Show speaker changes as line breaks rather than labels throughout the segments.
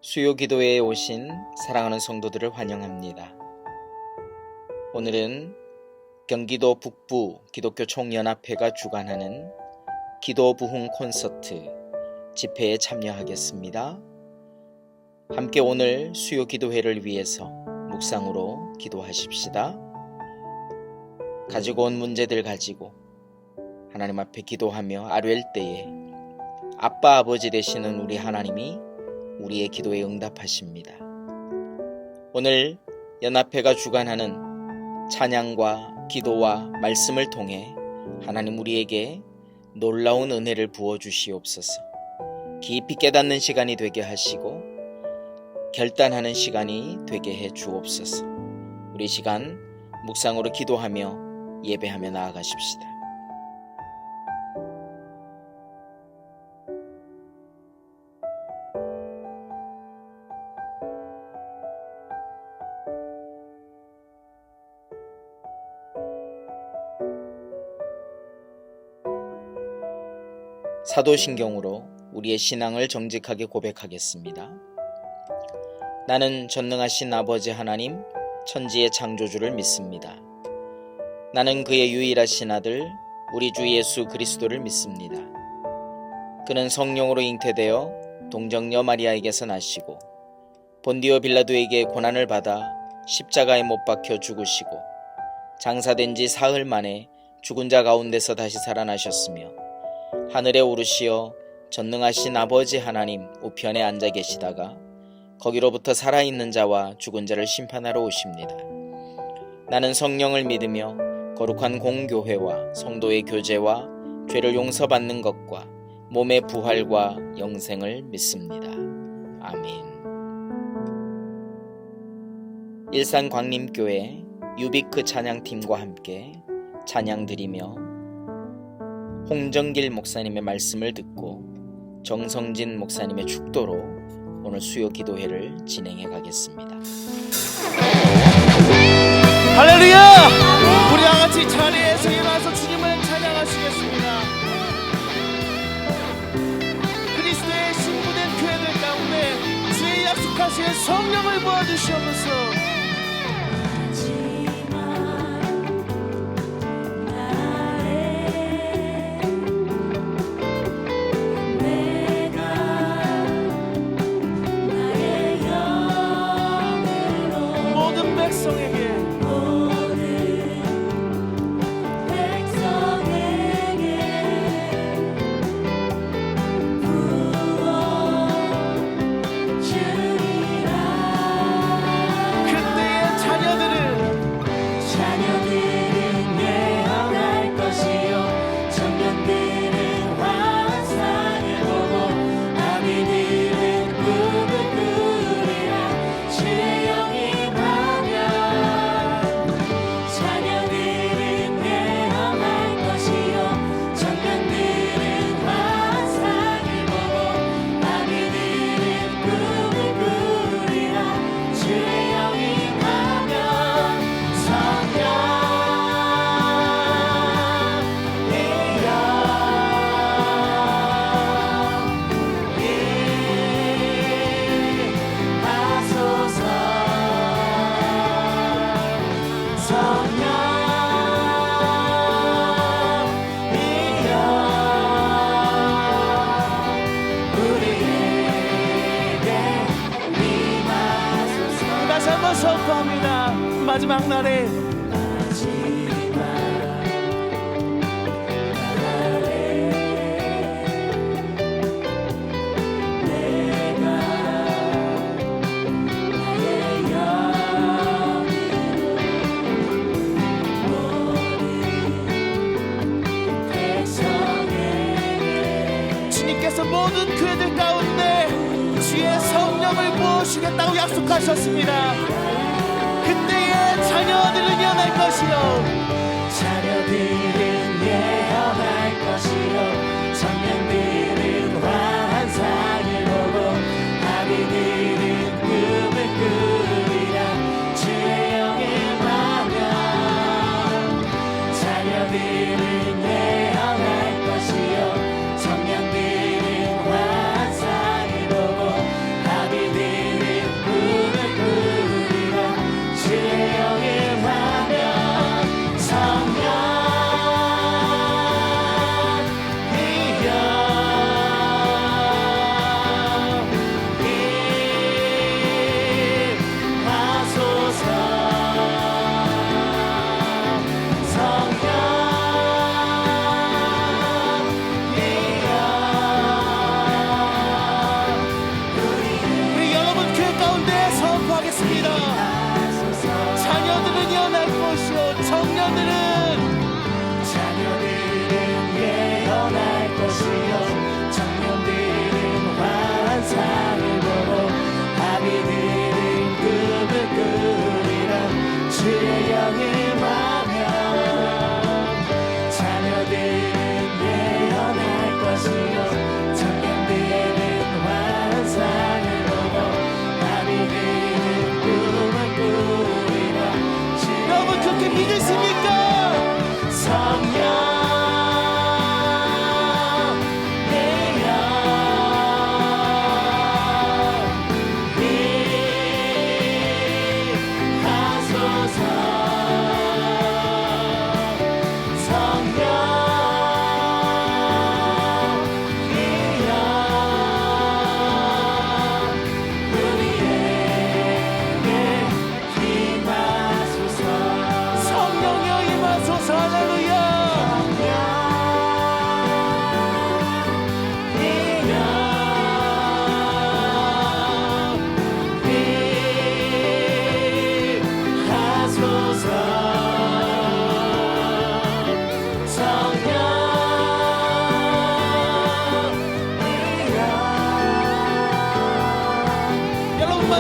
수요 기도회에 오신 사랑하는 성도들을 환영합니다. 오늘은 경기도 북부 기독교 총연합회가 주관하는 기도 부흥 콘서트 집회에 참여하겠습니다. 함께 오늘 수요 기도회를 위해서 묵상으로 기도하십시다. 가지고 온 문제들 가지고 하나님 앞에 기도하며 아뢰일 때에 아빠 아버지 되시는 우리 하나님이 우리의 기도에 응답하십니다. 오늘 연합회가 주관하는 찬양과 기도와 말씀을 통해 하나님 우리에게 놀라운 은혜를 부어주시옵소서. 깊이 깨닫는 시간이 되게 하시고 결단하는 시간이 되게 해 주옵소서. 우리 시간 묵상으로 기도하며 예배하며 나아가십시다. 사도신경으로 우리의 신앙을 정직하게 고백하겠습니다. 나는 전능하신 아버지 하나님 천지의 창조주를 믿습니다. 나는 그의 유일하신 아들 우리 주 예수 그리스도를 믿습니다. 그는 성령으로 잉태되어 동정녀 마리아에게서 나시고 본디오 빌라도에게 고난을 받아 십자가에 못 박혀 죽으시고 장사된 지 사흘 만에 죽은 자 가운데서 다시 살아나셨으며 하늘에 오르시어 전능하신 아버지 하나님 우편에 앉아 계시다가 거기로부터 살아있는 자와 죽은 자를 심판하러 오십니다. 나는 성령을 믿으며 거룩한 공교회와 성도의 교제와 죄를 용서받는 것과 몸의 부활과 영생을 믿습니다. 아멘. 일산광림교회 유비크 찬양팀과 함께 찬양 드리며 홍정길 목사님의 말씀을 듣고 정성진 목사님의 축도로 오늘 수요 기도회를 진행해 가겠습니다.
할렐루야! 우리 다같이 자리에서 일어나서 주님을 찬양하시겠습니다. 그리스도의 신부된 교회들 가운데 주의 약속하신 성령을 부어주시옵소서. 선포합니다. 마지막 날에 주님께서 모든 교회들 가운데 주의 성령을 부어주시겠다고 약속하셨습니다. 그때의 자녀들은 예언할 것이요
자녀들은 예언할 것이요 청년들은 환상을 보고 아비들은 꿈을 꾸리라. 주의 영에 임하면 자녀들은 예언할 것이요 청년들은 환상을 보고 아비들은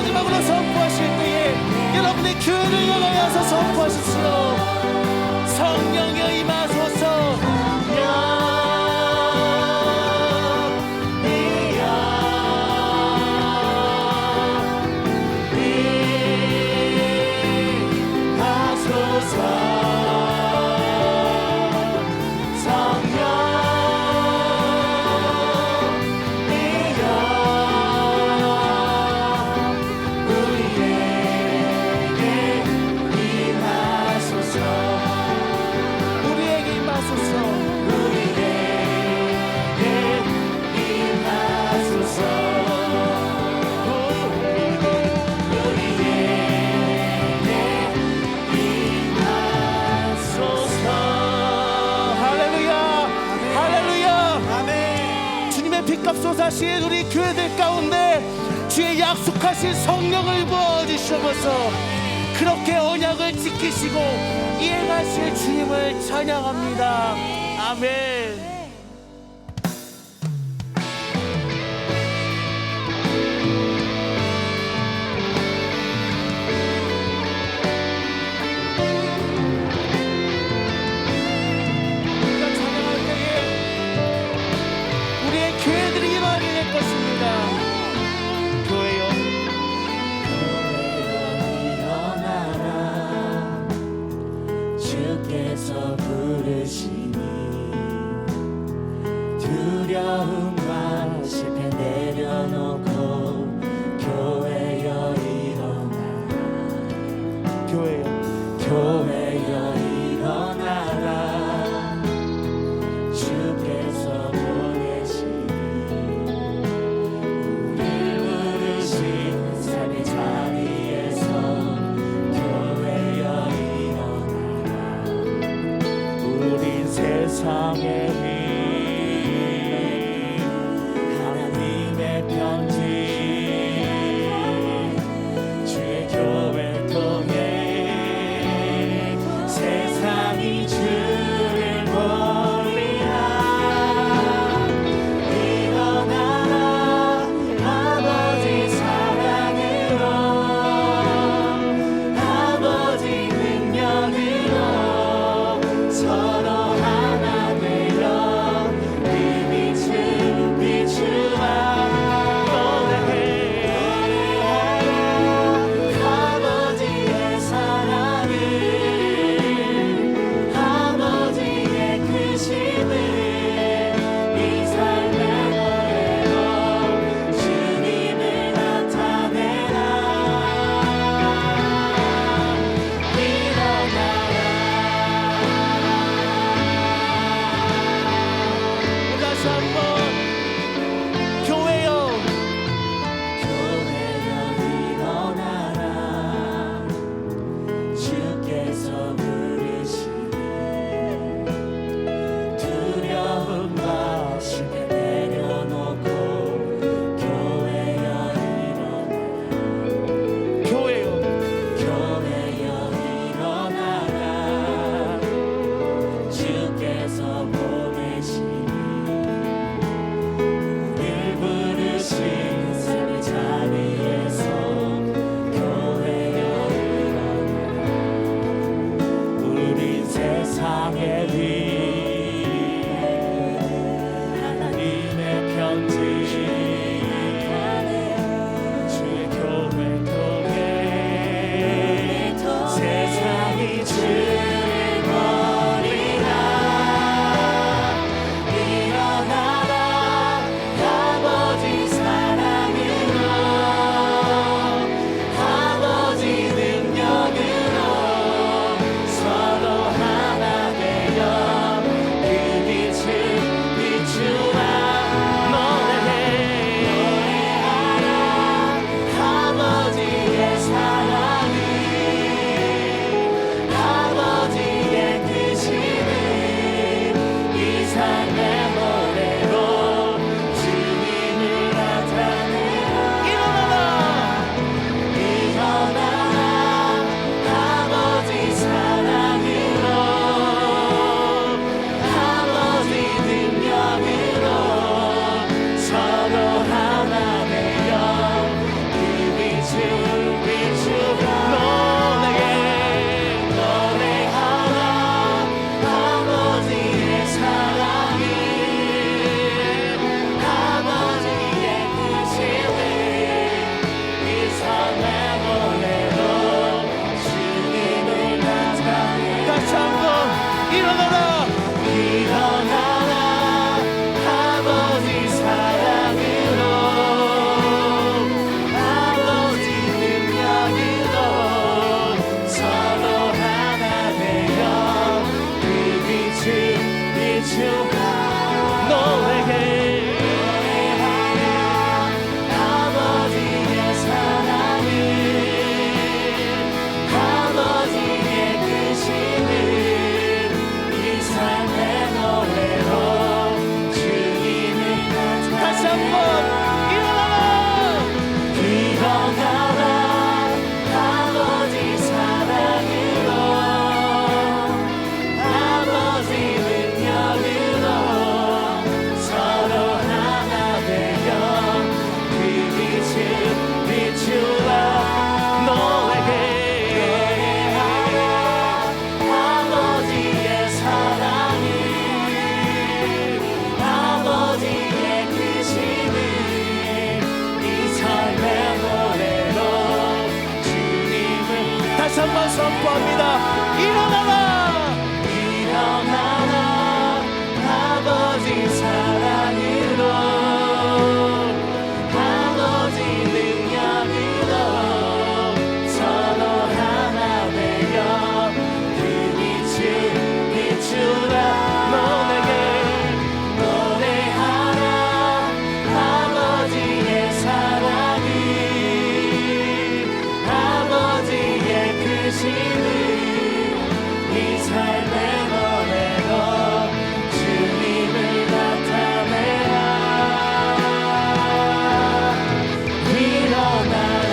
마지막으로 선포하실 때에 여러분의 교회를 향하여서 선포하십시오. 성령여 임하소서. 우리에게 임하소서. 할렐루야, 할렐루야. 주님의 피값 쏟아신 우리 교회들 가운데 주의 약속하신 성령을 부어주시옵소서. 그렇게 언약을 지키시고 이행하실 주님을 찬양합니다. 아멘. 우리가 찬양할 때에 우리의 교회들이 일어나게 될 것입니다. 교회여,
일어나라 주께서 부르시니
선포합니다. 일어나라.
일어나라 아버지 사랑으로 아버지 능력으로 서로 하나 되어 그 빛을 비추라 너에게 노래하라 아버지의 사랑을 아버지의 크심을 이 삶의 노래로 주님을 나타내라 일어나라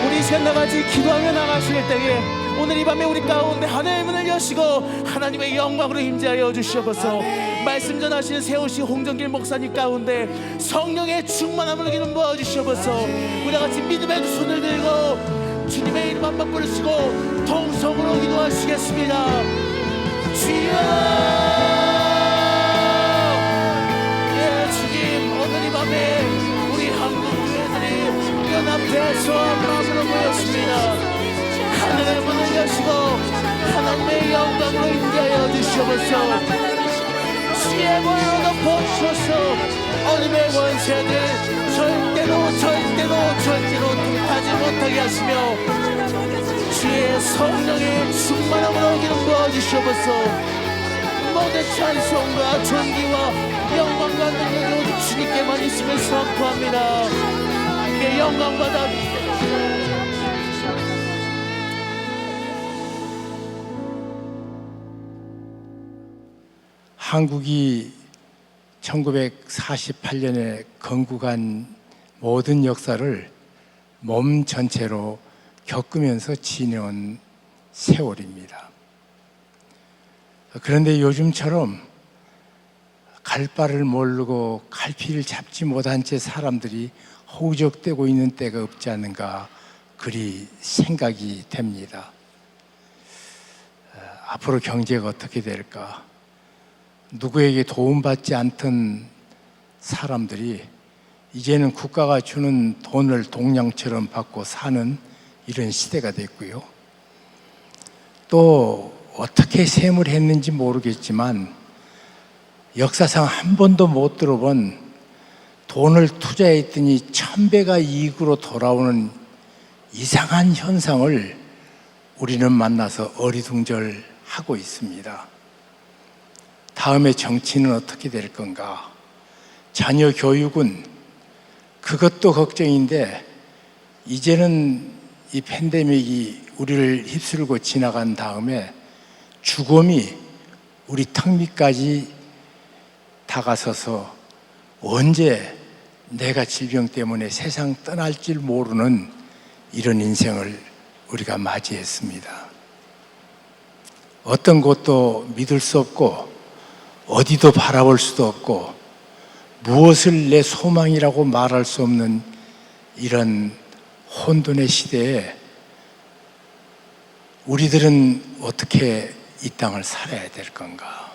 우리 셋나같이 기도하며 나가실 때에 오늘 이 밤에 우리 가운데 하나님의 문을 여시고 하나님의 영광으로 임재하여 주시옵소서. 말씀 전하시는 세우시 홍정길 목사님 가운데 성령의 충만함을 기름 부어 주시옵소서. 우리가 같이 믿음의 두 손을 들고 주님의 이름 한번 부르시고 통성으로 기도하시겠습니다. 주여, 예 주님, 오늘 이 밤에 우리 한국 교회들이 연합해서 마음으로 모였습니다. 하늘의 문을 여시고 하나님의 영광으로 임재하여 주시옵소서. 주의 보혈로 덮어주셔서 어둠의 원세들 절대로 통하지 못하게 하시며 주의 성령의 충만함으로 기름 부어주시옵소서. 모든 찬송과 존귀와 영광과 능력이 오직 주님께만 있음을 선포합니다. 예, 영광 받아 주시옵소서.
한국이 1948년에 건국한 모든 역사를 몸 전체로 겪으면서 지내온 세월입니다. 그런데 요즘처럼 갈 바를 모르고 갈피를 잡지 못한 채 사람들이 허우적대고 있는 때가 없지 않은가 그리 생각이 됩니다. 앞으로 경제가 어떻게 될까? 누구에게 도움받지 않던 사람들이 이제는 국가가 주는 돈을 동량처럼 받고 사는 이런 시대가 됐고요. 또 어떻게 셈을 했는지 모르겠지만 역사상 한 번도 못 들어본 돈을 투자했더니 1000배가 이익으로 돌아오는 이상한 현상을 우리는 만나서 어리둥절하고 있습니다. 다음에 정치는 어떻게 될 건가? 자녀 교육은 그것도 걱정인데 이제는 이 팬데믹이 우리를 휩쓸고 지나간 다음에 죽음이 우리 턱 밑까지 다가서서 언제 내가 질병 때문에 세상 떠날 줄 모르는 이런 인생을 우리가 맞이했습니다. 어떤 것도 믿을 수 없고 어디도 바라볼 수도 없고 무엇을 내 소망이라고 말할 수 없는 이런 혼돈의 시대에 우리들은 어떻게 이 땅을 살아야 될 건가?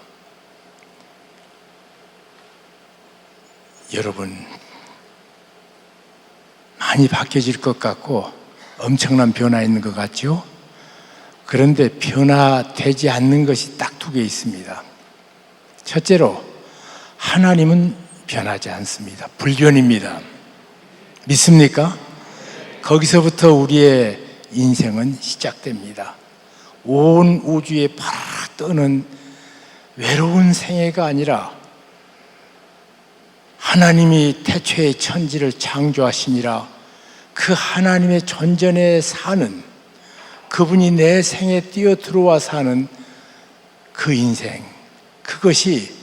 여러분, 많이 바뀌어질 것 같고 엄청난 변화 있는 것 같죠? 그런데 변화되지 않는 것이 딱 2개 있습니다. 첫째로 하나님은 변하지 않습니다. 불변입니다. 믿습니까? 거기서부터 우리의 인생은 시작됩니다. 온 우주에 파라 떠는 외로운 생애가 아니라 하나님이 태초에 천지를 창조하시니라 그 하나님의 전전에 사는 그분이 내 생에 뛰어 들어와 사는 그 인생, 그것이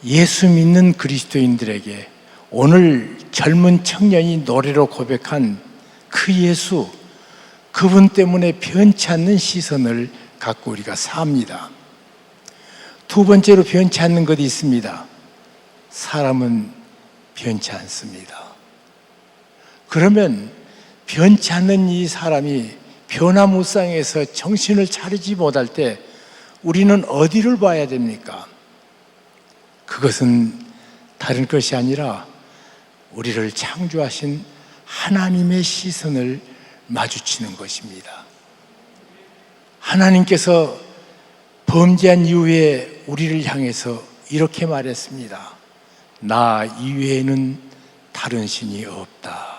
예수 믿는 그리스도인들에게 오늘 젊은 청년이 노래로 고백한 그 예수, 그분 때문에 변치 않는 시선을 갖고 우리가 삽니다. 2번째로 변치 않는 것이 있습니다. 사람은 변치 않습니다. 그러면 변치 않는 이 사람이 변화무쌍에서 정신을 차리지 못할 때 우리는 어디를 봐야 됩니까? 그것은 다른 것이 아니라 우리를 창조하신 하나님의 시선을 마주치는 것입니다. 하나님께서 범죄한 이후에 우리를 향해서 이렇게 말했습니다. 나 이외에는 다른 신이 없다.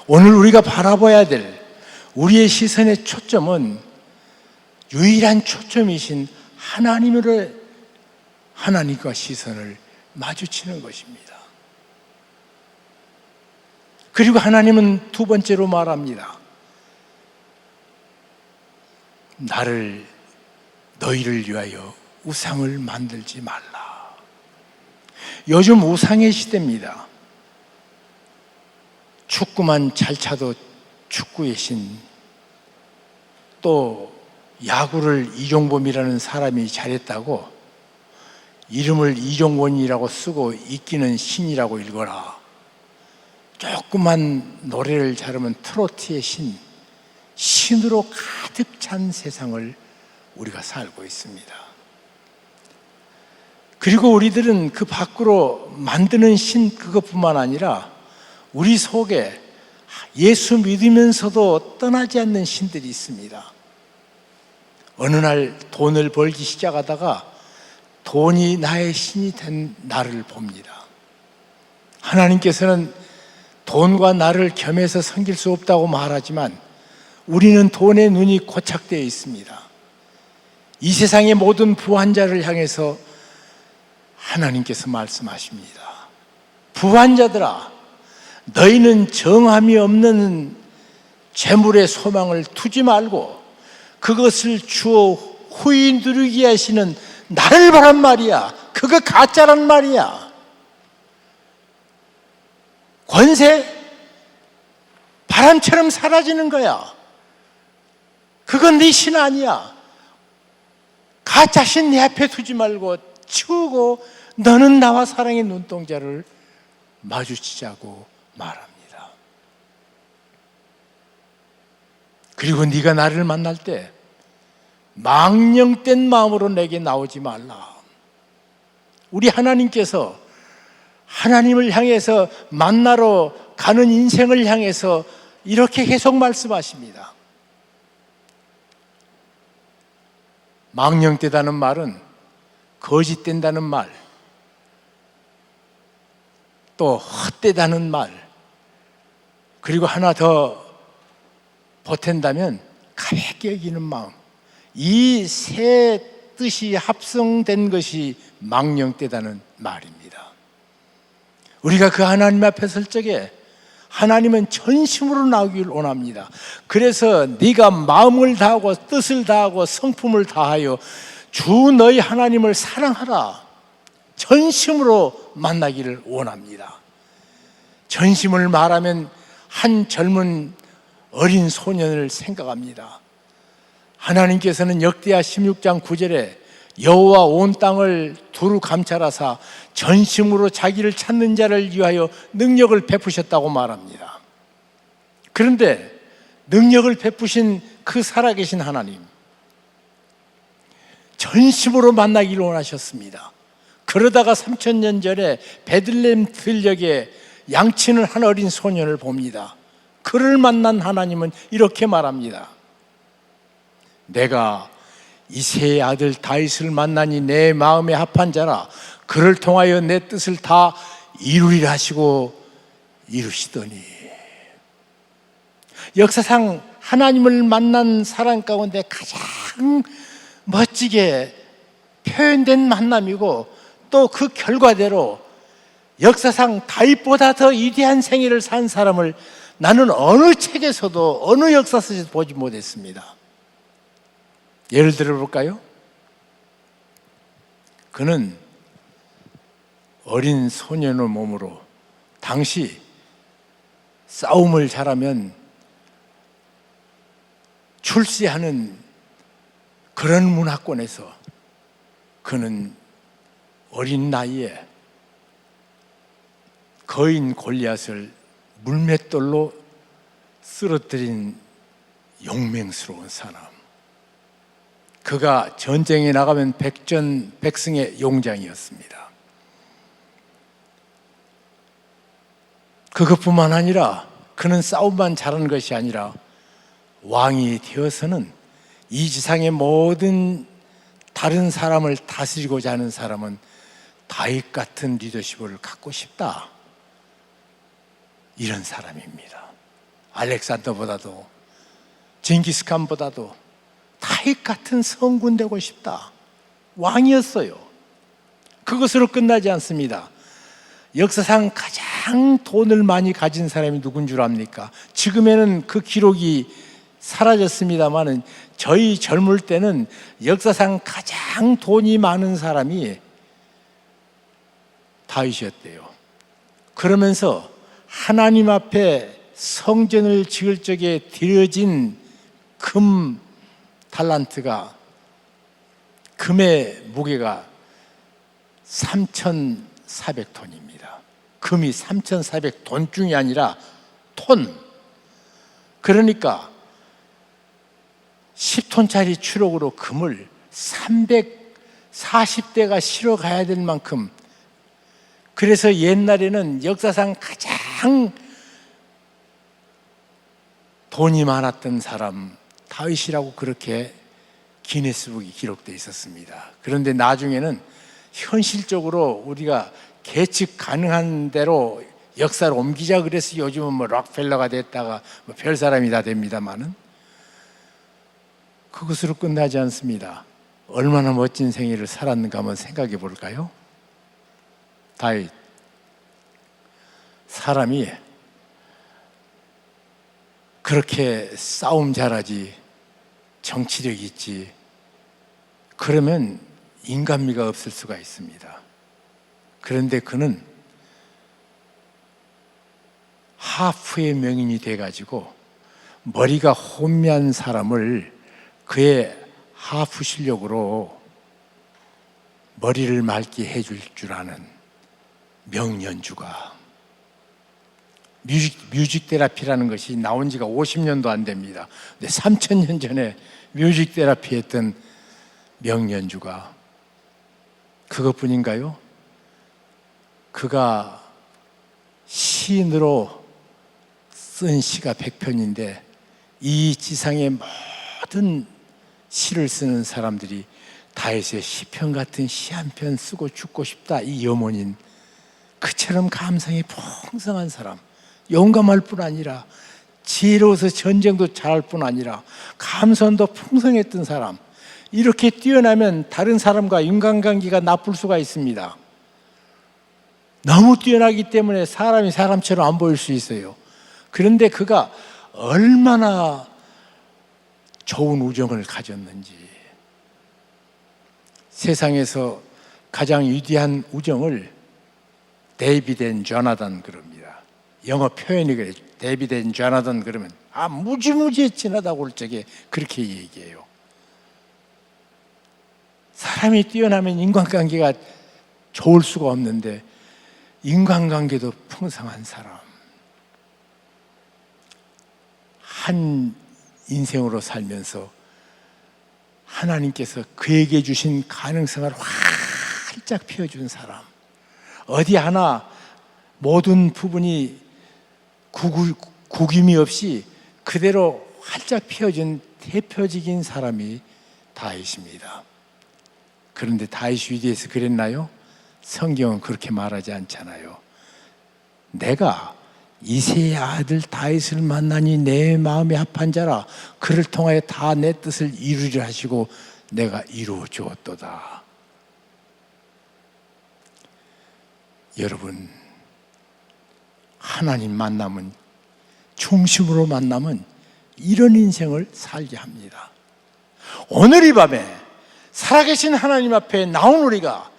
오늘 우리가 바라봐야 될 우리의 시선의 초점은 유일한 초점이신 하나님과 시선을 마주치는 것입니다. 그리고 하나님은 두 번째로 말합니다. 너희를 위하여 우상을 만들지 말라. 요즘 우상의 시대입니다. 축구만 잘 차도 축구의 신, 또 야구를 이종범이라는 사람이 잘했다고 이름을 이종원이라고 쓰고 이끼는 신이라고 읽어라. 조그만 노래를 잘하면 트로트의 신으로 가득 찬 세상을 우리가 살고 있습니다. 그리고 우리들은 그 밖으로 만드는 신 그것뿐만 아니라 우리 속에 예수 믿으면서도 떠나지 않는 신들이 있습니다. 어느 날 돈을 벌기 시작하다가 돈이 나의 신이 된 나를 봅니다. 하나님께서는 돈과 나를 겸해서 섬길 수 없다고 말하지만 우리는 돈의 눈이 고착되어 있습니다. 이 세상의 모든 부한자를 향해서 하나님께서 말씀하십니다. 부한자들아, 너희는 정함이 없는 재물의 소망을 두지 말고 그것을 주어 후히 누리게 하시는 나를 보란 말이야. 그거 가짜란 말이야. 권세 바람처럼 사라지는 거야. 그건 네 신 아니야. 가짜 신 내 앞에 두지 말고 치우고 너는 나와 사랑의 눈동자를 마주치자고 말합니다. 그리고 네가 나를 만날 때 망령된 마음으로 내게 나오지 말라. 우리 하나님께서 하나님을 향해서 만나러 가는 인생을 향해서 이렇게 계속 말씀하십니다. 망령되다는 말은 거짓된다는 말, 또 헛되다는 말, 그리고 하나 더 보탠다면 가볍게 여기는 마음, 이 세 뜻이 합성된 것이 망령되다는 말입니다. 우리가 그 하나님 앞에 설 적에 하나님은 전심으로 나오기를 원합니다. 그래서 네가 마음을 다하고 뜻을 다하고 성품을 다하여 주 너희 하나님을 사랑하라. 전심으로 만나기를 원합니다. 전심을 말하면 한 젊은 어린 소년을 생각합니다. 하나님께서는 역대하 16장 9절에 여호와 온 땅을 두루 감찰하사 전심으로 자기를 찾는 자를 위하여 능력을 베푸셨다고 말합니다. 그런데 능력을 베푸신 그 살아계신 하나님, 전심으로 만나기를 원하셨습니다. 그러다가 3000년 전에 베들레헴 들녘에 양치는 한 어린 소년을 봅니다. 그를 만난 하나님은 이렇게 말합니다. 내가 이새의 아들 다윗을 만나니 내 마음에 합한 자라. 그를 통하여 내 뜻을 다 이루리라 하시고 이루시더니, 역사상 하나님을 만난 사람 가운데 가장 멋지게 표현된 만남이고, 또 그 결과대로 역사상 다윗보다 더 위대한 생애를 산 사람을 나는 어느 책에서도 어느 역사서에서도 보지 못했습니다. 예를 들어 볼까요? 그는 어린 소년의 몸으로 당시 싸움을 잘하면 출세하는 그런 문화권에서 그는 어린 나이에 거인 골리앗을 물맷돌로 쓰러뜨린 용맹스러운 사람. 그가 전쟁에 나가면 백전백승의 용장이었습니다. 그것뿐만 아니라 그는 싸움만 잘하는 것이 아니라 왕이 되어서는 이 지상의 모든 다른 사람을 다스리고자 하는 사람은 다윗 같은 리더십을 갖고 싶다, 이런 사람입니다. 알렉산더보다도 징기스칸보다도 다윗 같은 성군 되고 싶다, 왕이었어요. 그것으로 끝나지 않습니다. 역사상 가장 돈을 많이 가진 사람이 누군 줄 압니까? 지금에는 그 기록이 사라졌습니다마는 저희 젊을 때는 역사상 가장 돈이 많은 사람이 다윗이었대요. 그러면서 하나님 앞에 성전을 지을 적에 들여진 금 달란트가, 금의 무게가 3,400톤입니다. 금이 3,400돈중이 아니라 톤. 그러니까 10톤짜리 추록으로 금을 340대가 실어 가야 될 만큼, 그래서 옛날에는 역사상 가장 돈이 많았던 사람 다윗이라고 그렇게 기네스북이 기록되어 있었습니다. 그런데 나중에는 현실적으로 우리가 계측 가능한 대로 역사를 옮기자 그래서 요즘은 뭐 록펠러가 됐다가 뭐 별 사람이 다 됩니다만은 그것으로 끝나지 않습니다. 얼마나 멋진 생애를 살았는가 한번 생각해 볼까요? 다윗, 사람이 그렇게 싸움 잘하지, 정치력 있지, 그러면 인간미가 없을 수가 있습니다. 그런데 그는 하프의 명인이 돼가지고 머리가 혼미한 사람을 그의 하프 실력으로 머리를 맑게 해줄 줄 아는 명연주가, 뮤직 테라피라는 것이 나온 지가 50년도 안 됩니다. 근데 3000년 전에 뮤직 테라피 했던 명연주가, 그것뿐인가요? 그가 시인으로 쓴 시가 100편인데 이 지상의 모든 시를 쓰는 사람들이 다윗의 시편 같은 시 한 편 쓰고 죽고 싶다, 이 염원인 그처럼 감성이 풍성한 사람, 용감할 뿐 아니라 지혜로워서 전쟁도 잘할 뿐 아니라 감성도 풍성했던 사람, 이렇게 뛰어나면 다른 사람과 인간관계가 나쁠 수가 있습니다. 너무 뛰어나기 때문에 사람이 사람처럼 안 보일 수 있어요. 그런데 그가 얼마나 좋은 우정을 가졌는지, 세상에서 가장 위대한 우정을 데이비드 앤 조나단 그럽니다. 영어 표현이 그래요. 데이비드 앤 조나단 그러면 무지무지에 진하다고 할 적에 그렇게 얘기해요. 사람이 뛰어나면 인간관계가 좋을 수가 없는데 인간관계도 풍성한 사람, 한 인생으로 살면서 하나님께서 그에게 주신 가능성을 활짝 피워준 사람, 어디 하나 모든 부분이 구김이 없이 그대로 활짝 피워준 대표적인 사람이 다윗입니다. 그런데 다윗이 위대해서 그랬나요? 성경은 그렇게 말하지 않잖아요. 내가 이새의 아들 다윗을 만나니 내 마음에 합한 자라, 그를 통하여 다 내 뜻을 이루리라 하시고 내가 이루어 주었도다. 여러분, 하나님 만나면, 중심으로 만나면 이런 인생을 살게 합니다. 오늘 이 밤에 살아계신 하나님 앞에 나온 우리가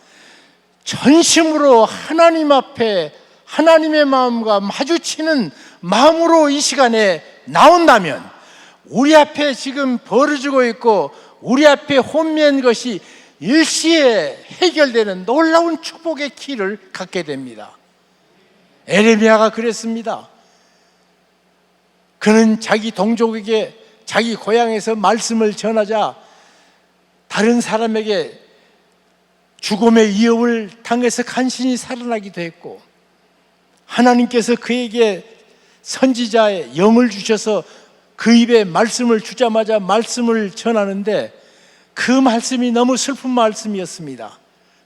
전심으로 하나님 앞에 하나님의 마음과 마주치는 마음으로 이 시간에 나온다면, 우리 앞에 지금 벌어지고 있고 우리 앞에 혼미한 것이 일시에 해결되는 놀라운 축복의 키를 갖게 됩니다. 에레미야가 그랬습니다. 그는 자기 동족에게 자기 고향에서 말씀을 전하자 다른 사람에게 죽음의 위협을 당해서 간신히 살아나기도 했고, 하나님께서 그에게 선지자의 영을 주셔서 그 입에 말씀을 주자마자 말씀을 전하는데 그 말씀이 너무 슬픈 말씀이었습니다.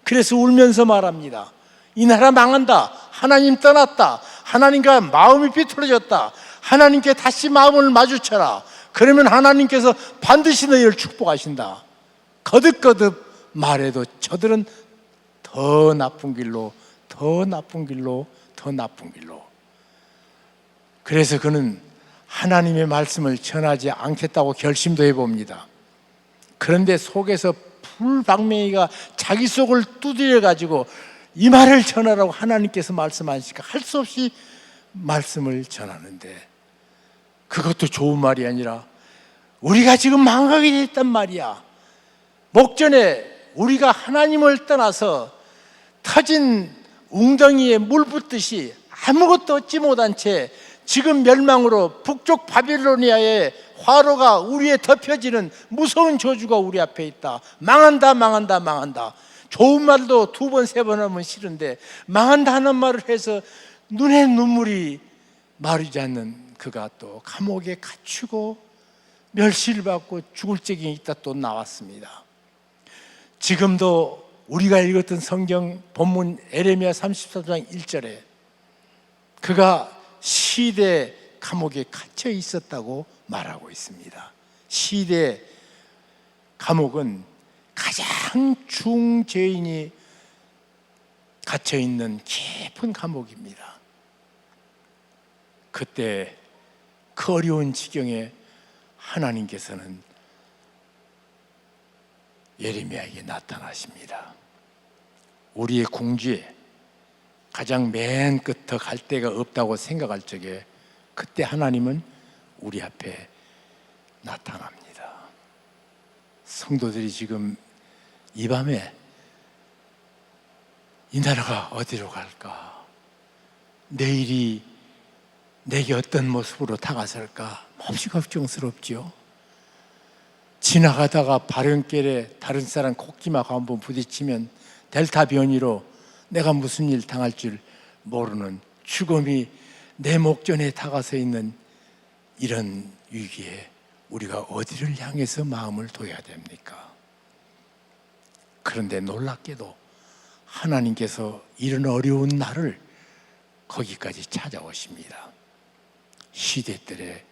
그래서 울면서 말합니다. 이 나라 망한다. 하나님 떠났다. 하나님과 마음이 비틀어졌다. 하나님께 다시 마음을 마주쳐라. 그러면 하나님께서 반드시 너희를 축복하신다. 거듭거듭 말해도 저들은 더 나쁜 길로, 더 나쁜 길로, 더 나쁜 길로. 그래서 그는 하나님의 말씀을 전하지 않겠다고 결심도 해봅니다. 그런데 속에서 불방맹이가 자기 속을 두드려 가지고 이 말을 전하라고 하나님께서 말씀하시니까 할 수 없이 말씀을 전하는데, 그것도 좋은 말이 아니라 우리가 지금 망하게 됐단 말이야. 목전에 우리가 하나님을 떠나서 터진 웅덩이에 물 붓듯이 아무것도 얻지 못한 채 지금 멸망으로 북쪽 바빌로니아의 화로가 우리에 덮여지는 무서운 저주가 우리 앞에 있다. 망한다, 망한다, 망한다. 좋은 말도 두 번, 세 번 하면 싫은데 망한다 하는 말을 해서 눈에 눈물이 마르지 않는 그가 또 감옥에 갇히고 멸시를 받고 죽을 적이 있다 또 나왔습니다. 지금도 우리가 읽었던 성경 본문 에레미야 34장 1절에 그가 시대 감옥에 갇혀 있었다고 말하고 있습니다. 시대 감옥은 가장 중죄인이 갇혀 있는 깊은 감옥입니다. 그때 그 어려운 지경에 하나님께서는 예레미야에게 나타나십니다. 우리의 궁지에 가장 맨 끝 더 갈 데가 없다고 생각할 적에 그때 하나님은 우리 앞에 나타납니다. 성도들이 지금 이 밤에 이 나라가 어디로 갈까? 내일이 내게 어떤 모습으로 다가설까? 몹시 걱정스럽지요. 지나가다가 발연길에 다른 사람 콧기막 한번 부딪히면 델타 변이로 내가 무슨 일 당할 줄 모르는 죽음이 내 목전에 다가서 있는 이런 위기에 우리가 어디를 향해서 마음을 둬야 됩니까? 그런데 놀랍게도 하나님께서 이런 어려운 날을 거기까지 찾아오십니다. 시대들에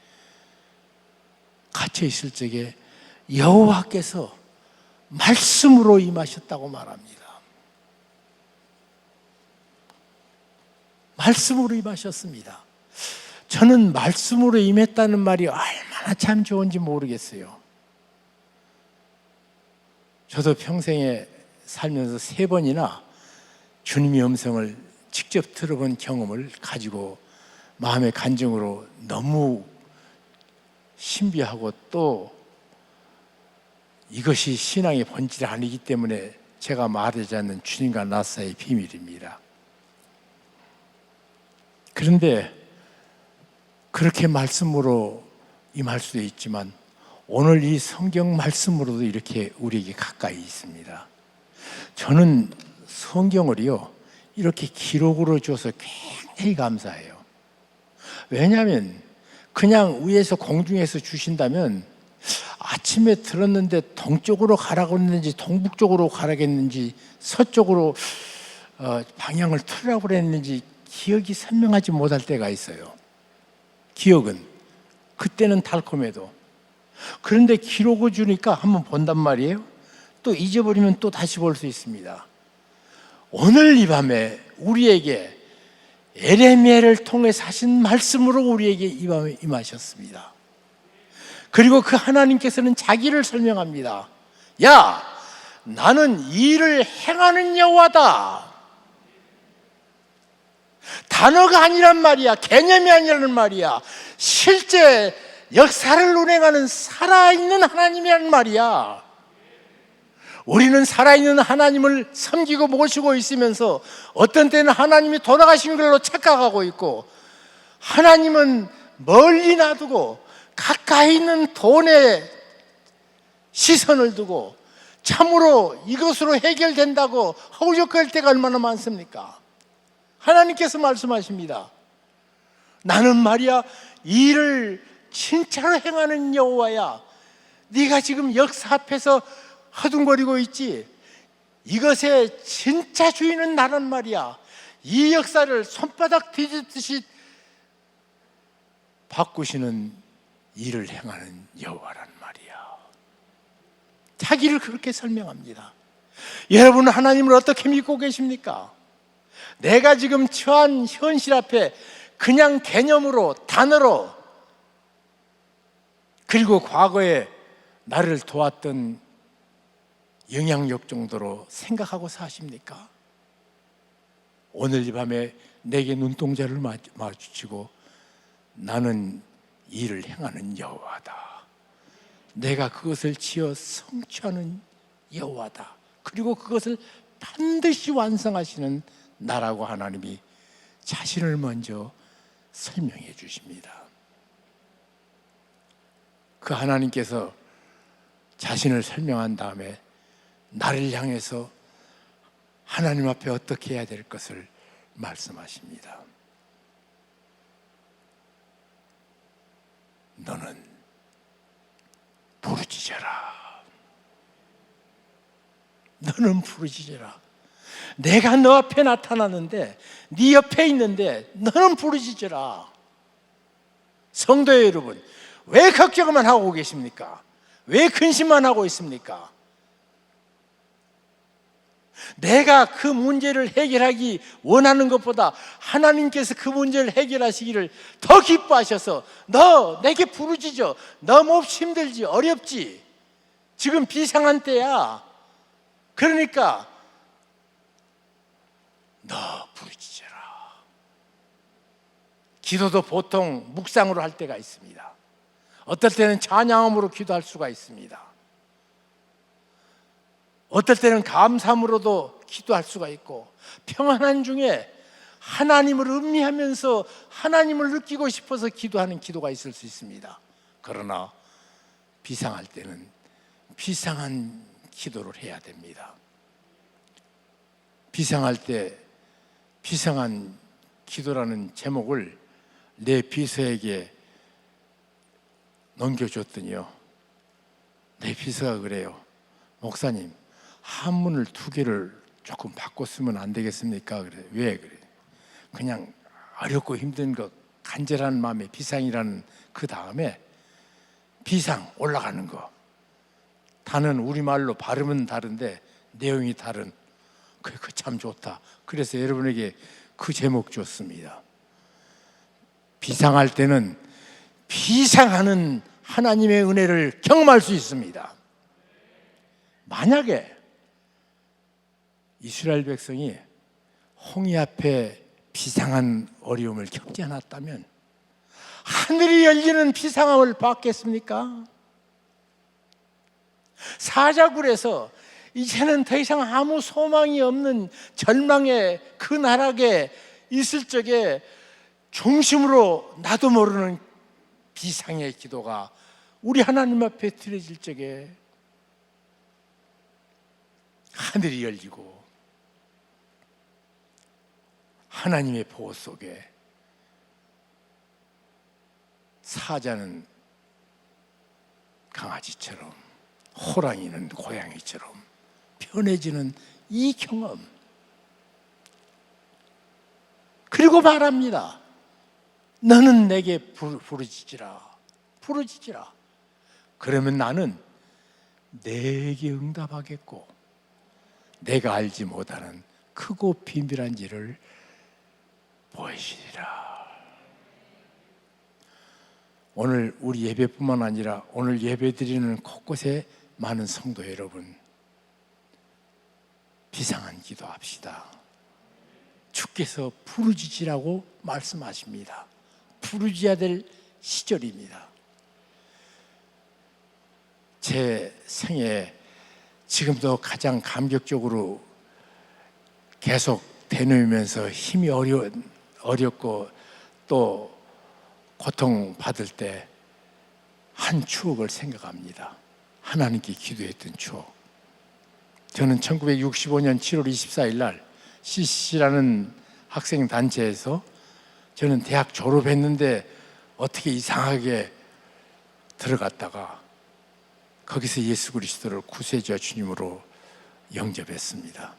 갇혀 있을 적에 여호와께서 말씀으로 임하셨다고 말합니다. 말씀으로 임하셨습니다. 저는 말씀으로 임했다는 말이 얼마나 참 좋은지 모르겠어요. 저도 평생에 살면서 3번이나 주님의 음성을 직접 들어본 경험을 가지고 마음의 간증으로 너무 신비하고 또 이것이 신앙의 본질이 아니기 때문에 제가 말하지 않는 주님과 나 사이의 비밀입니다. 그런데 그렇게 말씀으로 임할 수도 있지만 오늘 이 성경 말씀으로도 이렇게 우리에게 가까이 있습니다. 저는 성경을요 이렇게 기록으로 줘서 굉장히 감사해요. 왜냐하면 그냥 위에서 공중에서 주신다면 아침에 들었는데 동쪽으로 가라고 했는지 동북쪽으로 가라고 했는지 서쪽으로 방향을 틀으라고 했는지 기억이 선명하지 못할 때가 있어요. 기억은 그때는 달콤해도. 그런데 기록을 주니까 한번 본단 말이에요. 또 잊어버리면 또 다시 볼 수 있습니다. 오늘 이 밤에 우리에게 에레미야를 통해서 하신 말씀으로 우리에게 이 밤에 임하셨습니다. 그리고 그 하나님께서는 자기를 설명합니다. 야, 나는 이 일을 행하는 여호와다. 단어가 아니란 말이야. 개념이 아니라는 말이야. 실제 역사를 운행하는 살아있는 하나님이란 말이야. 우리는 살아있는 하나님을 섬기고 모시고 있으면서 어떤 때는 하나님이 돌아가신 걸로 착각하고 있고 하나님은 멀리 놔두고 가까이 있는 돈에 시선을 두고 참으로 이것으로 해결된다고 허우적거릴 때가 얼마나 많습니까? 하나님께서 말씀하십니다. 나는 말이야 일을 진짜로 행하는 여호와야. 네가 지금 역사 앞에서 허둥거리고 있지? 이것의 진짜 주인은 나란 말이야. 이 역사를 손바닥 뒤집듯이 바꾸시는 일을 행하는 여호와란 말이야. 자기를 그렇게 설명합니다. 여러분, 하나님을 어떻게 믿고 계십니까? 내가 지금 처한 현실 앞에 그냥 개념으로, 단어로, 그리고 과거에 나를 도왔던 영향력 정도로 생각하고 사십니까? 오늘 이 밤에 내게 눈동자를 마주치고 나는 일을 행하는 여호와다. 내가 그것을 지어 성취하는 여호와다. 그리고 그것을 반드시 완성하시는 나라고 하나님이 자신을 먼저 설명해 주십니다. 그 하나님께서 자신을 설명한 다음에 나를 향해서 하나님 앞에 어떻게 해야 될 것을 말씀하십니다. 너는 부르짖어라. 너는 부르짖어라. 내가 너 앞에 나타났는데, 네 옆에 있는데 너는 부르짖어라. 성도 여러분, 왜 걱정만 하고 계십니까? 왜 근심만 하고 있습니까? 내가 그 문제를 해결하기 원하는 것보다 하나님께서 그 문제를 해결하시기를 더 기뻐하셔서 너 내게 부르짖어. 너 몹시 힘들지, 어렵지, 지금 비상한 때야. 그러니까 너 부르짖어라. 기도도 보통 묵상으로 할 때가 있습니다. 어떨 때는 찬양음으로 기도할 수가 있습니다. 어떨 때는 감사함으로도 기도할 수가 있고, 평안한 중에 하나님을 음미하면서 하나님을 느끼고 싶어서 기도하는 기도가 있을 수 있습니다. 그러나 비상할 때는 비상한 기도를 해야 됩니다. 비상할 때 비상한 기도라는 제목을 내 비서에게 넘겨줬더니요, 내 비서가 그래요. 목사님, 한문을 2개를 조금 바꿨으면 안 되겠습니까? 그래. 왜 그래? 그냥 어렵고 힘든 거, 간절한 마음에 비상이라는 그 다음에 비상 올라가는 거, 단은 우리말로 발음은 다른데 내용이 다른, 그거 참 좋다. 그래서 여러분에게 그 제목 줬습니다. 비상할 때는 비상하는 하나님의 은혜를 경험할 수 있습니다. 만약에 이스라엘 백성이 홍해 앞에 비상한 어려움을 겪지 않았다면 하늘이 열리는 비상함을 받겠습니까? 사자굴에서 이제는 더 이상 아무 소망이 없는 절망의 그 나락에 있을 적에 중심으로 나도 모르는 비상의 기도가 우리 하나님 앞에 드려질 적에 하늘이 열리고 하나님의 보호 속에 사자는 강아지처럼, 호랑이는 고양이처럼 편해지는 이 경험, 그리고 말합니다. 너는 내게 부르짖으라. 부르짖으라. 그러면 나는 내게 응답하겠고 내가 알지 못하는 크고 비밀한 일을 보이시리라. 오늘 우리 예배뿐만 아니라 오늘 예배드리는 곳곳에 많은 성도 여러분, 비상한 기도합시다. 주께서 부르짖으라고 말씀하십니다. 부르짖어야 될 시절입니다. 제 생에 지금도 가장 감격적으로 계속 되뇌면서 힘이 어렵고 또 고통받을 때 한 추억을 생각합니다. 하나님께 기도했던 추억. 저는 1965년 7월 24일 날 CCC라는 학생 단체에서 저는 대학 졸업했는데 어떻게 이상하게 들어갔다가 거기서 예수 그리스도를 구세주와 주님으로 영접했습니다.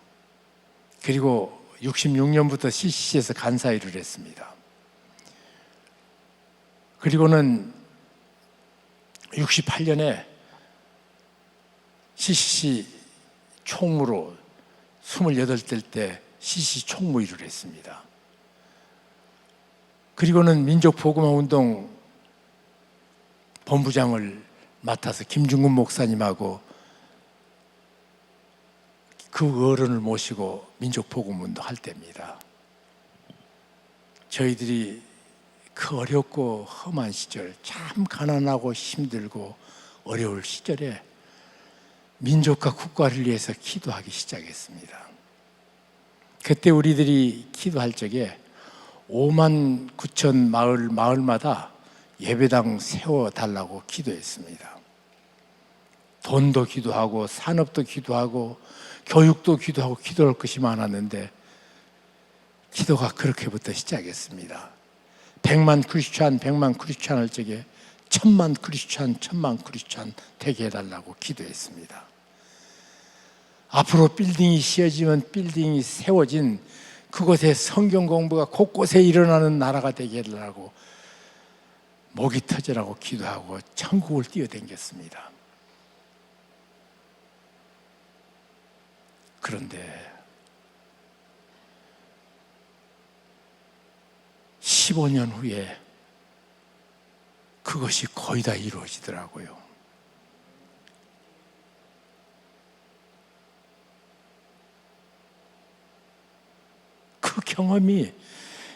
그리고 66년부터 CCC에서 간사 일을 했습니다. 그리고는 68년에 CCC 총무로 28대 때 CCC 총무 일을 했습니다. 그리고는 민족복음화운동 본부장을 맡아서 김중근 목사님하고 그 어른을 모시고 민족복음운동 할 때입니다. 저희들이 그 어렵고 험한 시절, 참 가난하고 힘들고 어려울 시절에 민족과 국가를 위해서 기도하기 시작했습니다. 그때 우리들이 기도할 적에 5만 9천 마을마다 예배당 세워달라고 기도했습니다. 돈도 기도하고 산업도 기도하고 교육도 기도하고 기도할 것이 많았는데 기도가 그렇게부터 시작했습니다. 100만 크리스찬 할 적에 1000만 크리스찬 되게 해달라고 기도했습니다. 앞으로 빌딩이 씌어지면 빌딩이 세워진 그곳에 성경 공부가 곳곳에 일어나는 나라가 되게 해달라고 목이 터지라고 기도하고 천국을 뛰어댕겼습니다. 그런데 15년 후에 그것이 거의 다 이루어지더라고요. 그 경험이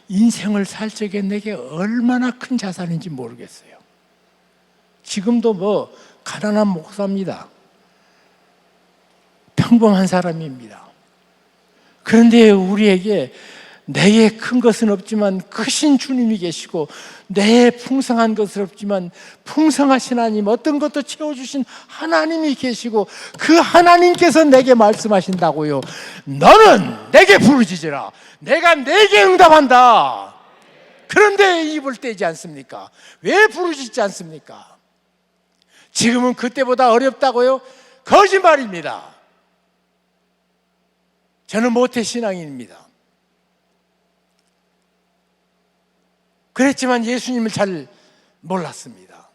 인생을 살 적에 내게 얼마나 큰 자산인지 모르겠어요. 지금도 뭐 가난한 목사입니다. 평범한 사람입니다. 그런데 우리에게 내게 큰 것은 없지만 크신 주님이 계시고 내게 풍성한 것은 없지만 풍성하신 하나님, 어떤 것도 채워주신 하나님이 계시고 그 하나님께서 내게 말씀하신다고요. 너는 내게 부르짖으라. 내가 내게 응답한다. 그런데 입을 떼지 않습니까? 왜 부르짖지 않습니까? 지금은 그때보다 어렵다고요? 거짓말입니다. 저는 모태신앙인입니다. 그랬지만 예수님을 잘 몰랐습니다.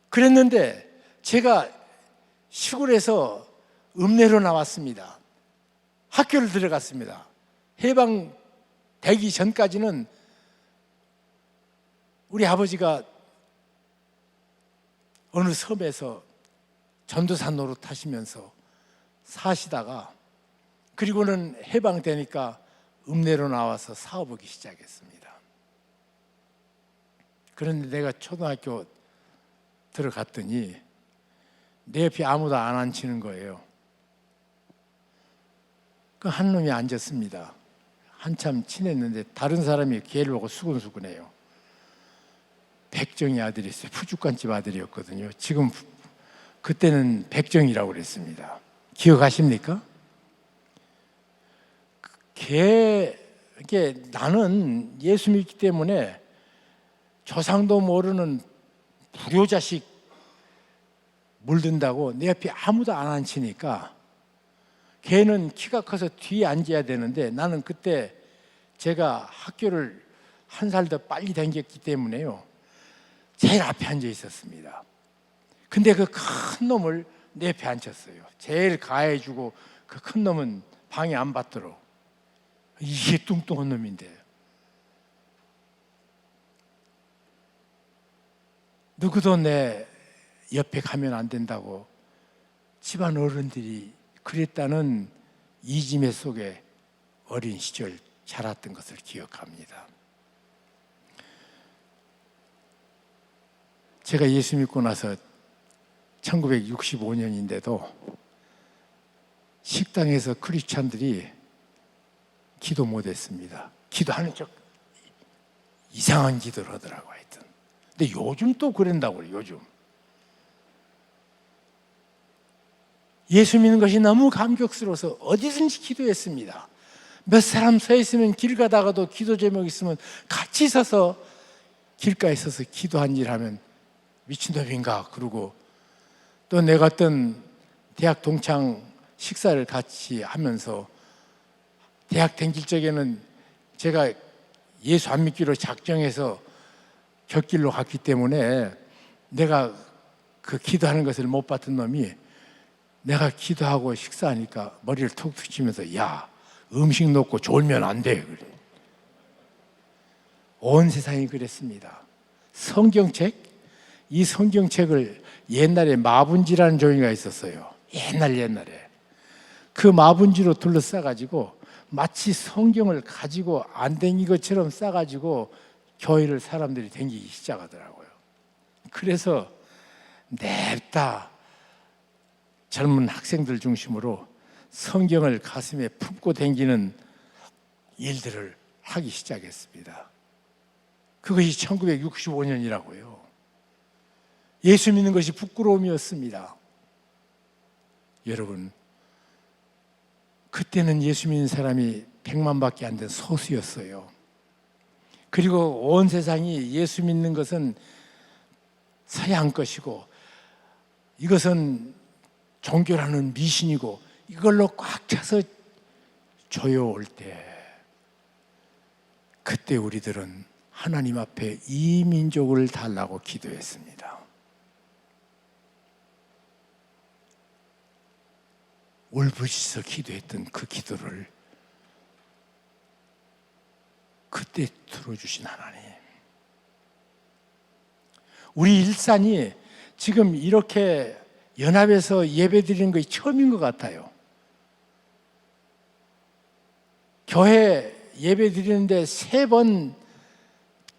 그랬는데 제가 시골에서 읍내로 나왔습니다. 학교를 들어갔습니다. 해방되기 전까지는 우리 아버지가 어느 섬에서 전도사 노릇하시면서 사시다가 그리고는 해방되니까 읍내로 나와서 사업하기 시작했습니다. 그런데 내가 초등학교 들어갔더니 내 옆에 아무도 안 앉히는 거예요. 그 한 놈이 앉았습니다. 한참 친했는데 다른 사람이 걔를 보고 수근수근해요. 백정이 아들이 있어요. 푸주간집 아들이었거든요. 지금 그때는 백정이라고 그랬습니다. 기억하십니까? 걔 나는 예수 믿기 때문에 조상도 모르는 불효자식 물든다고 내 옆에 아무도 안 앉히니까 걔는 키가 커서 뒤에 앉아야 되는데 나는 그때 제가 학교를 한 살 더 빨리 다녔기 때문에요. 제일 앞에 앉아 있었습니다. 근데 그 큰 놈을 내 옆에 앉혔어요. 제일 가해주고 그 큰 놈은 방해 안 받도록. 이게 뚱뚱한 놈인데. 누구도 내 옆에 가면 안 된다고 집안 어른들이 그랬다는 이지매 속에 어린 시절 자랐던 것을 기억합니다. 제가 예수 믿고 나서 1965년인데도 식당에서 크리스찬들이 기도 못했습니다. 기도하는 척 이상한 기도를 하더라고요. 하여튼. 근데 요즘 또 그런다고 그래요. 요즘 예수 믿는 것이 너무 감격스러워서 어디든지 기도했습니다. 몇 사람 서 있으면 길 가다가도 기도 제목 있으면 같이 서서 길가에 서서 기도한 일 하면 미친놈인가 그러고, 또 내가 어떤 대학 동창 식사를 같이 하면서 대학 다닐 적에는 제가 예수 안 믿기로 작정해서 곁길로 갔기 때문에 내가 그 기도하는 것을 못 봤던 놈이 내가 기도하고 식사하니까 머리를 툭툭 치면서 야, 음식 놓고 졸면 안 돼. 그래. 온 세상이 그랬습니다. 성경책? 이 성경책을 옛날에 마분지라는 종이가 있었어요. 옛날에. 그 마분지로 둘러싸가지고 마치 성경을 가지고 안 댕긴 것처럼 싸가지고 교회를 사람들이 댕기기 시작하더라고요. 그래서 냅다 젊은 학생들 중심으로 성경을 가슴에 품고 댕기는 일들을 하기 시작했습니다. 그것이 1965년이라고요. 예수 믿는 것이 부끄러움이었습니다. 여러분, 그때는 예수 믿는 사람이 100만밖에 안 된 소수였어요. 그리고 온 세상이 예수 믿는 것은 서양 것이고 이것은 종교라는 미신이고 이걸로 꽉 차서 조여올 때, 그때 우리들은 하나님 앞에 이 민족을 달라고 기도했습니다. 울부짖어 기도했던 그 기도를 그때 들어주신 하나님. 우리 일산이 지금 이렇게 연합해서 예배 드리는 것이 처음인 것 같아요. 교회 예배 드리는데 3번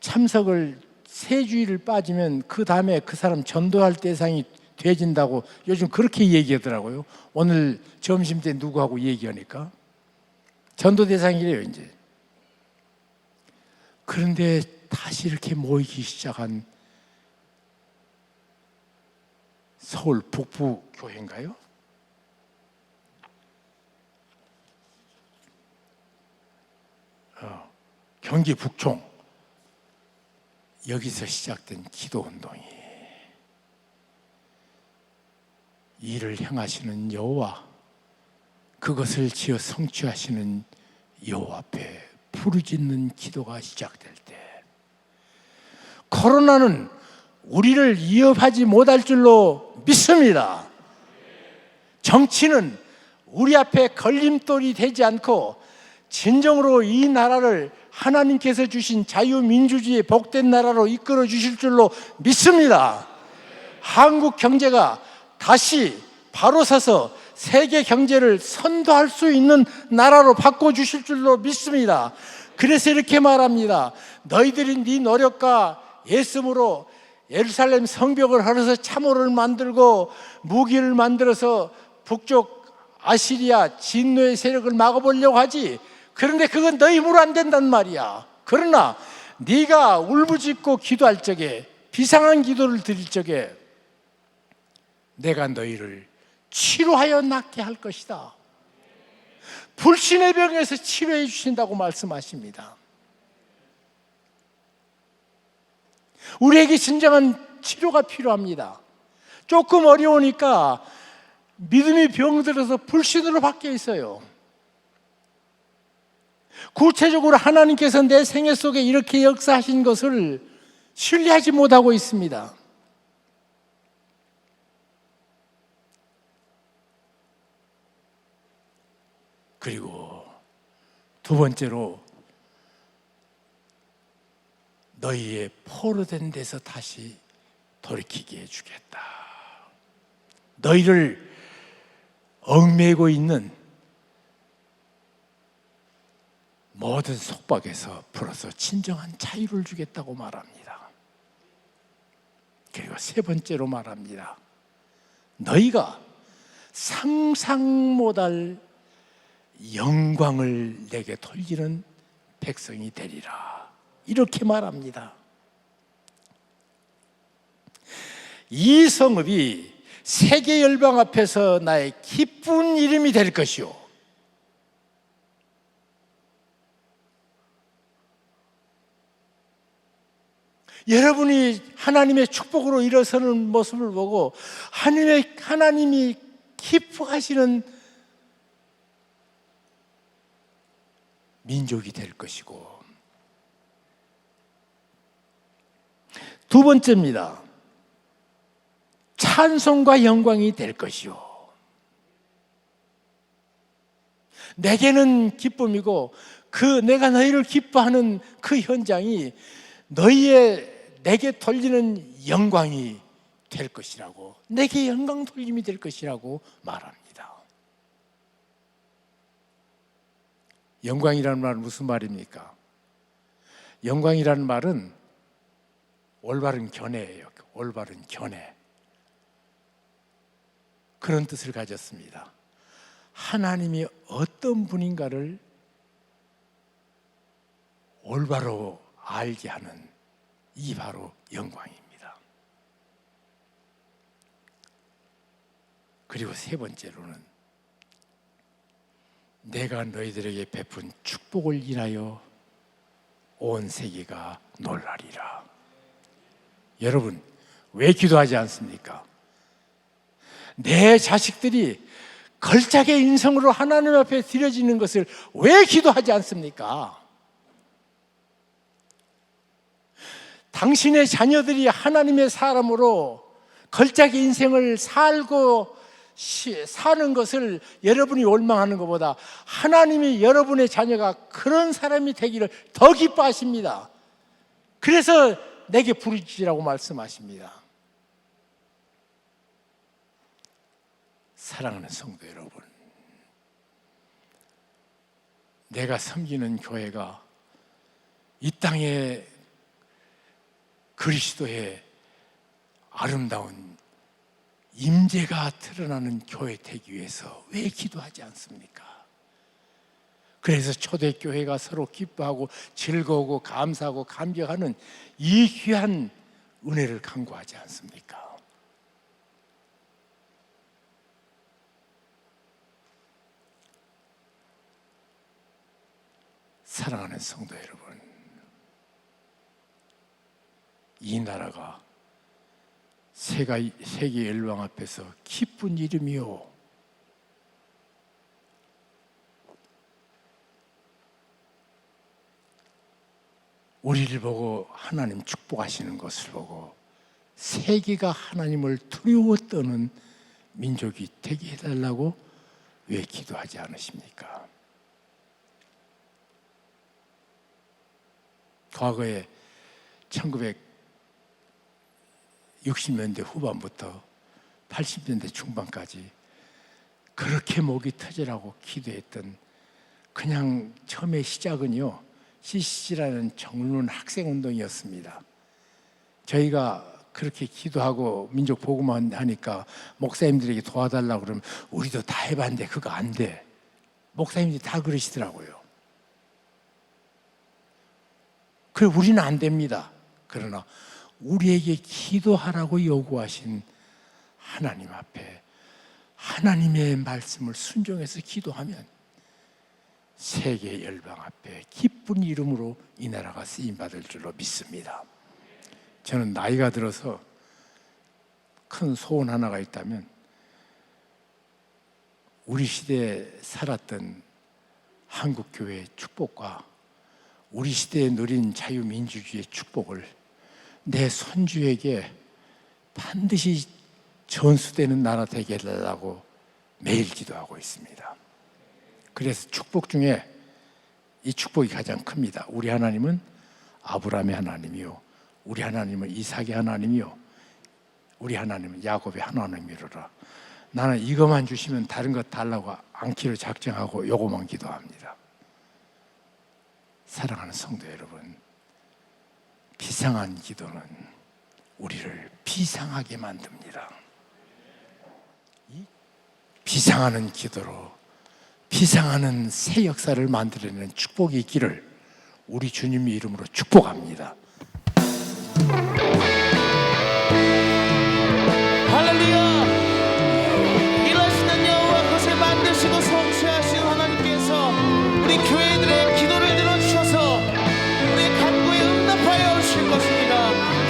참석을 3주일을 빠지면 그 다음에 그 사람 전도할 대상이 돼진다고 요즘 그렇게 얘기하더라고요. 오늘 점심때 누구하고 얘기하니까 전도 대상이래요 이제. 그런데 다시 이렇게 모이기 시작한 서울 북부 교회인가요? 경기 북총, 여기서 시작된 기도 운동이 이를 행하시는 여호와, 그것을 지어 성취하시는 여호와 앞에 부르짖는 기도가 시작될 때, 코로나는 우리를 위협하지 못할 줄로 믿습니다. 정치는 우리 앞에 걸림돌이 되지 않고 진정으로 이 나라를 하나님께서 주신 자유민주주의의 복된 나라로 이끌어 주실 줄로 믿습니다. 한국 경제가 다시 바로 서서 세계 경제를 선도할 수 있는 나라로 바꿔주실 줄로 믿습니다. 그래서 이렇게 말합니다. 너희들이 네 노력과 예습으로 예루살렘 성벽을 헐어서 참호를 만들고 무기를 만들어서 북쪽 아시리아 진노의 세력을 막아보려고 하지. 그런데 그건 너희 힘으로 안 된단 말이야. 그러나 네가 울부짖고 기도할 적에, 비상한 기도를 드릴 적에 내가 너희를 치료하여 낫게 할 것이다. 불신의 병에서 치료해 주신다고 말씀하십니다. 우리에게 진정한 치료가 필요합니다. 조금 어려우니까 믿음이 병들어서 불신으로 바뀌어 있어요. 구체적으로 하나님께서 내 생애 속에 이렇게 역사하신 것을 신뢰하지 못하고 있습니다. 그리고 두 번째로, 너희의 포로된 데서 다시 돌이키게 해주겠다. 너희를 얽매이고 있는 모든 속박에서 풀어서 진정한 자유를 주겠다고 말합니다. 그리고 세 번째로 말합니다. 너희가 상상 못할 영광을 내게 돌리는 백성이 되리라. 이렇게 말합니다. 이 성읍이 세계 열방 앞에서 나의 기쁜 이름이 될 것이요, 여러분이 하나님의 축복으로 일어서는 모습을 보고 하나님이 기뻐하시는 민족이 될 것이고, 두 번째입니다. 찬송과 영광이 될 것이요. 내게는 기쁨이고 내가 너희를 기뻐하는 그 현장이 내게 돌리는 영광이 될 것이라고, 내게 영광 돌림이 될 것이라고 말합니다. 영광이라는 말은 무슨 말입니까? 영광이라는 말은 올바른 견해예요. 올바른 견해. 그런 뜻을 가졌습니다. 하나님이 어떤 분인가를 올바로 알게 하는, 이 바로 영광입니다. 그리고 세 번째로는 내가 너희들에게 베푼 축복을 인하여 온 세계가 놀라리라. 여러분, 왜 기도하지 않습니까? 내 자식들이 걸작의 인성으로 하나님 앞에 드려지는 것을 왜 기도하지 않습니까? 당신의 자녀들이 하나님의 사람으로 걸작의 인생을 살고 사는 것을 여러분이 원망하는 것보다 하나님이 여러분의 자녀가 그런 사람이 되기를 더 기뻐하십니다. 그래서 내게 부르짖으라고 말씀하십니다. 사랑하는 성도 여러분, 내가 섬기는 교회가 이 땅에 그리스도의 아름다운 임재가 드러나는 교회 되기 위해서 왜 기도하지 않습니까? 그래서 초대교회가 서로 기뻐하고 즐거우고 감사하고 감격하는 이 귀한 은혜를 간구하지 않습니까? 사랑하는 성도 여러분, 이 나라가 세계 열방 앞에서 기쁜 이름이요, 우리를 보고 하나님 축복하시는 것을 보고 세계가 하나님을 두려워 떠는 민족이 되게 해달라고 왜 기도하지 않으십니까? 과거에 1960년대 후반부터 80년대 중반까지 그렇게 목이 터지라고 기도했던, 그냥 처음에 시작은요, CCC라는 젊은 학생운동이었습니다. 저희가 그렇게 기도하고 민족 복음만 하니까 목사님들에게 도와달라고 그러면 우리도 다 해봤는데 그거 안 돼. 목사님들이 다 그러시더라고요. 그래, 우리는 안 됩니다. 그러나 우리에게 기도하라고 요구하신 하나님 앞에 하나님의 말씀을 순종해서 기도하면 세계 열방 앞에 기쁜 이름으로 이 나라가 쓰임받을 줄로 믿습니다. 저는 나이가 들어서 큰 소원 하나가 있다면, 우리 시대에 살았던 한국교회의 축복과 우리 시대에 누린 자유민주주의의 축복을 내 손주에게 반드시 전수되는 나라 되게 해달라고 매일 기도하고 있습니다. 그래서 축복 중에 이 축복이 가장 큽니다. 우리 하나님은 아브라함의 하나님이요, 우리 하나님은 이삭의 하나님이요, 우리 하나님은 야곱의 하나님이로라. 나는 이것만 주시면 다른 것 달라고 않기로 작정하고 요것만 기도합니다. 사랑하는 성도 여러분, 비상한 기도는 우리를 비상하게 만듭니다. 이 비상하는 기도로 비상하는 새 역사를 만들어내는 축복이 있기를 우리 주님의 이름으로 축복합니다.
할렐루야! 일하시는 여호와 그것을 만드시고 성취하신 하나님께서 우리 교회들의 기도를 들어주셔서 우리의 간구에 응답하여 주실 것입니다.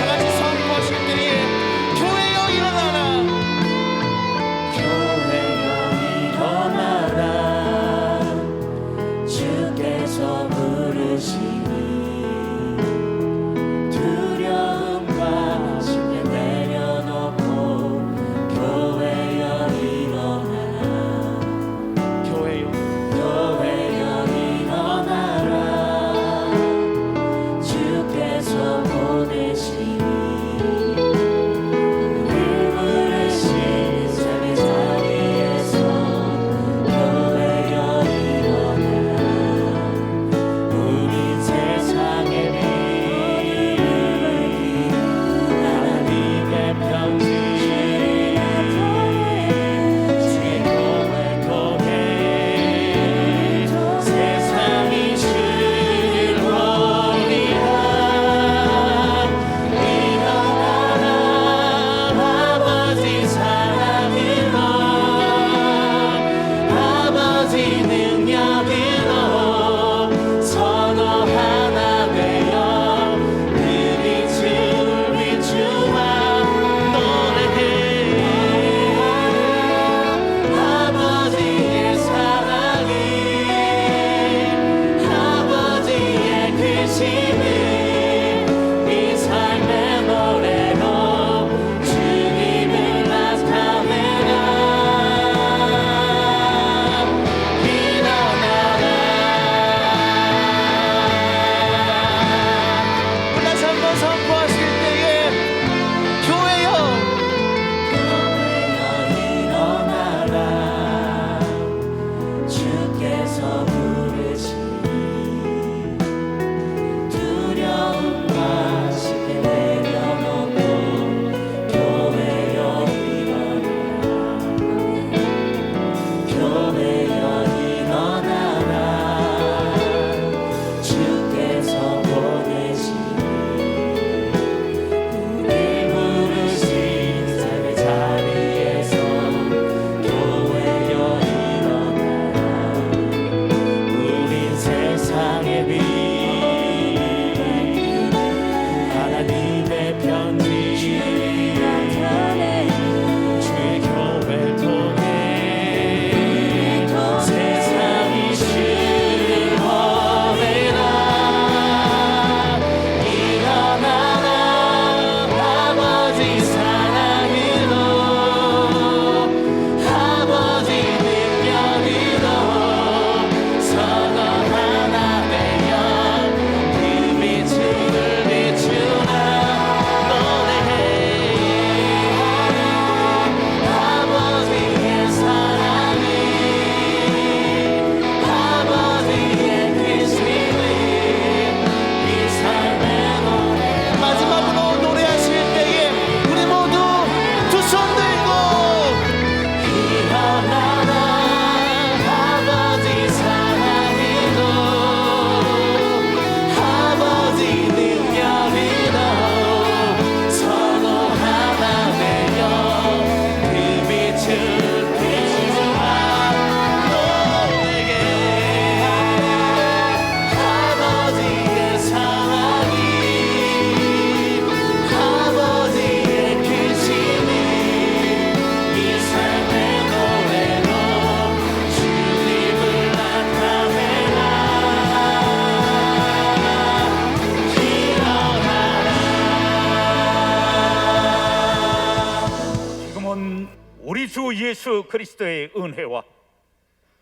예수 그리스도의 은혜와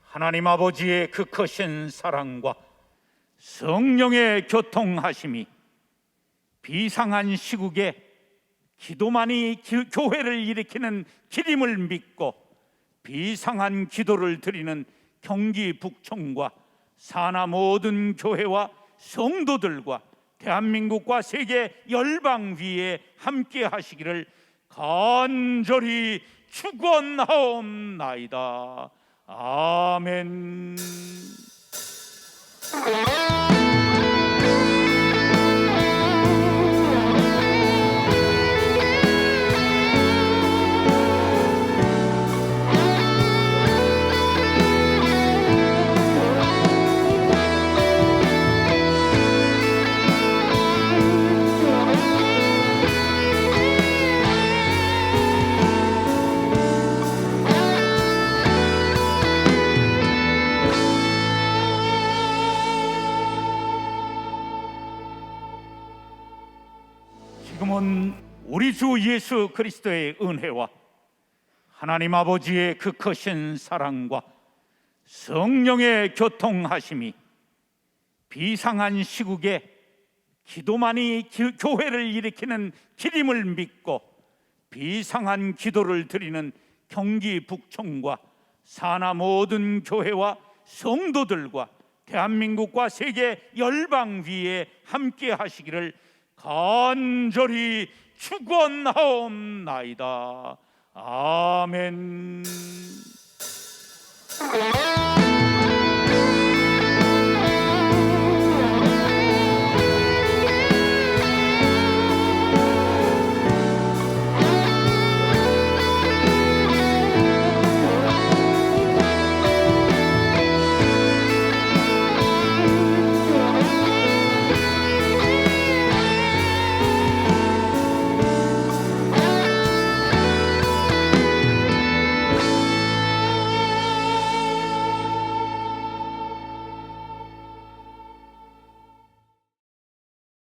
하나님 아버지의 그 크신 사랑과 성령의 교통하심이 비상한 시국에 기도만이 교회를 일으키는 길임을 믿고 비상한 기도를 드리는 경기 북청과 산하 모든 교회와 성도들과 대한민국과 세계 열방 위에 함께 하시기를 간절히 축원하옵나이다. 아멘. 지금은 우리 주 예수 그리스도의 은혜와 하나님 아버지의 그 크신 사랑과 성령의 교통하심이 비상한 시국에 기도만이 교회를 일으키는 길임을 믿고 비상한 기도를 드리는 경기 북청과 산하 모든 교회와 성도들과 대한민국과 세계 열방 위에 함께 하시기를 간절히 축원하옵나이다. 아멘.